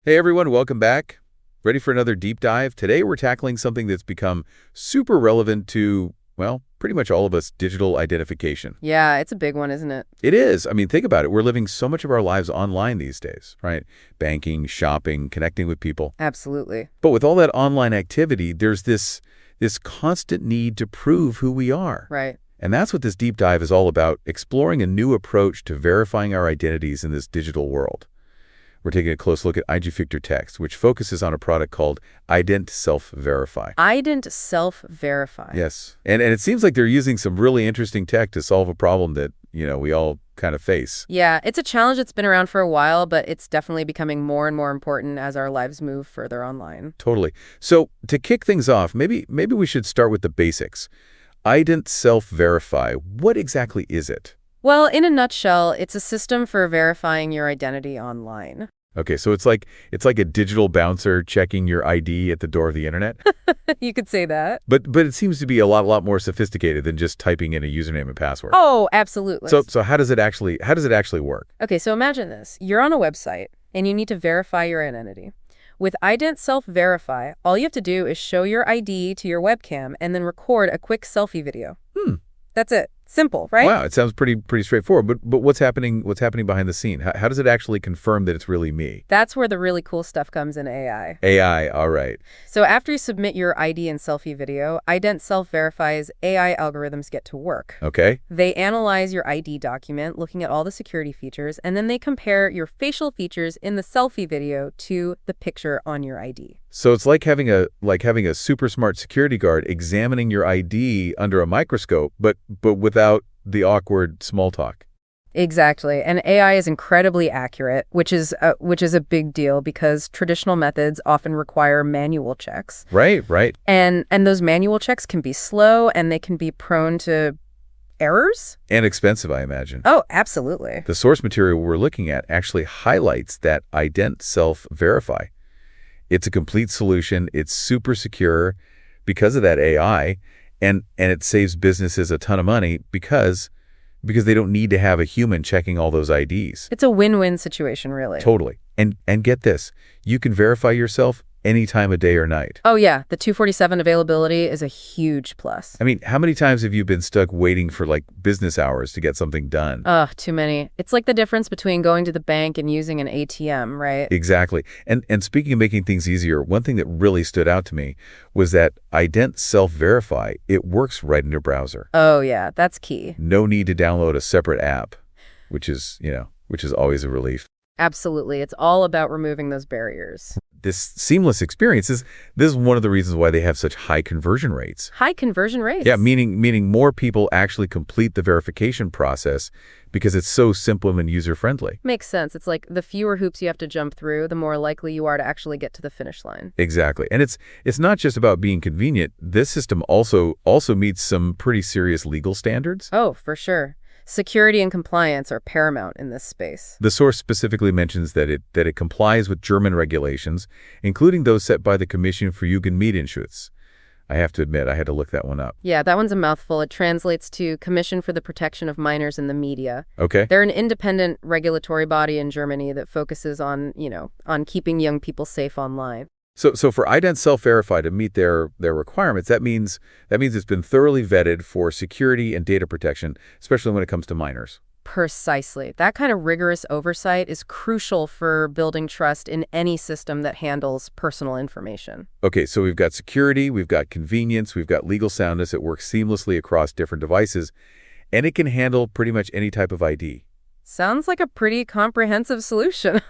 Hey everyone, welcome back. Ready for another deep dive? Today we're tackling something that's become super relevant to, well, pretty much all of us, digital identification. Yeah, it's a big one, isn't it? It is. I mean, think about it. We're living so much of our lives online these days, right? Banking, shopping, connecting with people. Absolutely. But with all that online activity, there's this constant need to prove who we are. Right. And that's what this deep dive is all about, exploring a new approach to verifying our identities in this digital world. We're taking a close look at IDENTT Text, which focuses on a product called IDENTT Self Verify. IDENTT Self Verify. Yes. And it seems like they're using some really interesting tech to solve a problem that, we all kind of face. Yeah, it's a challenge that's been around for a while, but it's definitely becoming more and more important as our lives move further online. Totally. So to kick things off, maybe we should start with the basics. IDENTT Self Verify, what exactly is it? Well, in a nutshell, it's a system for verifying your identity online. Okay, so it's like a digital bouncer checking your ID at the door of the internet. You could say that. But it seems to be a lot more sophisticated than just typing in a username and password. Oh, absolutely. So how does it actually work? Okay, so imagine this. You're on a website, and you need to verify your identity. With IDENTT Self Verify, all you have to do is show your ID to your webcam and then record a quick selfie video. That's it. Simple, right? Wow, it sounds pretty straightforward. But what's happening behind the scene? How does it actually confirm that it's really me? That's where the really cool stuff comes in AI. AI, all right. So after you submit your ID and selfie video, IDENTT Self Verify's AI algorithms get to work. Okay. They analyze your ID document, looking at all the security features, and then they compare your facial features in the selfie video to the picture on your ID. So it's like having a super smart security guard examining your ID under a microscope, but without the awkward small talk. Exactly. And AI is incredibly accurate, which is a big deal because traditional methods often require manual checks. Right. And those manual checks can be slow and they can be prone to errors. And expensive, I imagine. Oh, absolutely. The source material we're looking at actually highlights that IDENTT Self Verify. It's a complete solution. It's super secure because of that AI, and it saves businesses a ton of money because they don't need to have a human checking all those IDs. It's a win-win situation, really. Totally. And get this, you can verify yourself any time of day or night. Oh, yeah. The 247 availability is a huge plus. I mean, how many times have you been stuck waiting for business hours to get something done? Too many. It's like the difference between going to the bank and using an ATM, right? Exactly. And speaking of making things easier, one thing that really stood out to me was that IDENTT Self Verify, it works right in your browser. Oh, yeah. That's key. No need to download a separate app, which is always a relief. Absolutely. It's all about removing those barriers. This seamless experience this is one of the reasons why they have such high conversion rates. High conversion rates? Yeah, meaning more people actually complete the verification process because it's so simple and user-friendly. Makes sense. It's like the fewer hoops you have to jump through, the more likely you are to actually get to the finish line. Exactly. And it's not just about being convenient. This system also meets some pretty serious legal standards. Oh, for sure. Security and compliance are paramount in this space. The source specifically mentions that it complies with German regulations, including those set by the Commission für Jugendmedienschutz. I have to admit, I had to look that one up. Yeah, that one's a mouthful. It translates to Commission for the Protection of Minors in the Media. Okay. They're an independent regulatory body in Germany that focuses on keeping young people safe online. So for IDENTT Self Verify to meet their requirements, that means it's been thoroughly vetted for security and data protection, especially when it comes to minors. Precisely. That kind of rigorous oversight is crucial for building trust in any system that handles personal information. Okay, so we've got security, we've got convenience, we've got legal soundness. It works seamlessly across different devices, and it can handle pretty much any type of ID. Sounds like a pretty comprehensive solution.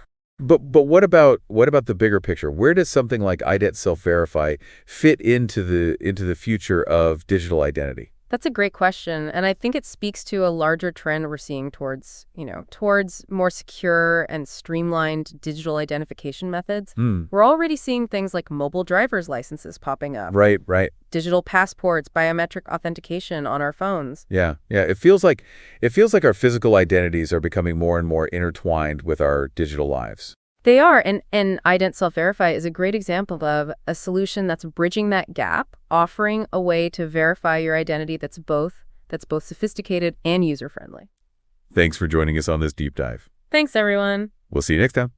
But what about the bigger picture? Where does something like IDENTT Self Verify fit into the future of digital identity? That's a great question, and I think it speaks to a larger trend we're seeing towards more secure and streamlined digital identification methods. We're already seeing things like mobile driver's licenses popping up. Right. Digital passports, biometric authentication on our phones. Yeah. It feels like our physical identities are becoming more and more intertwined with our digital lives. They are, and IDENTT Self Verify is a great example of a solution that's bridging that gap, offering a way to verify your identity that's both sophisticated and user-friendly. Thanks for joining us on this deep dive. Thanks, everyone. We'll see you next time.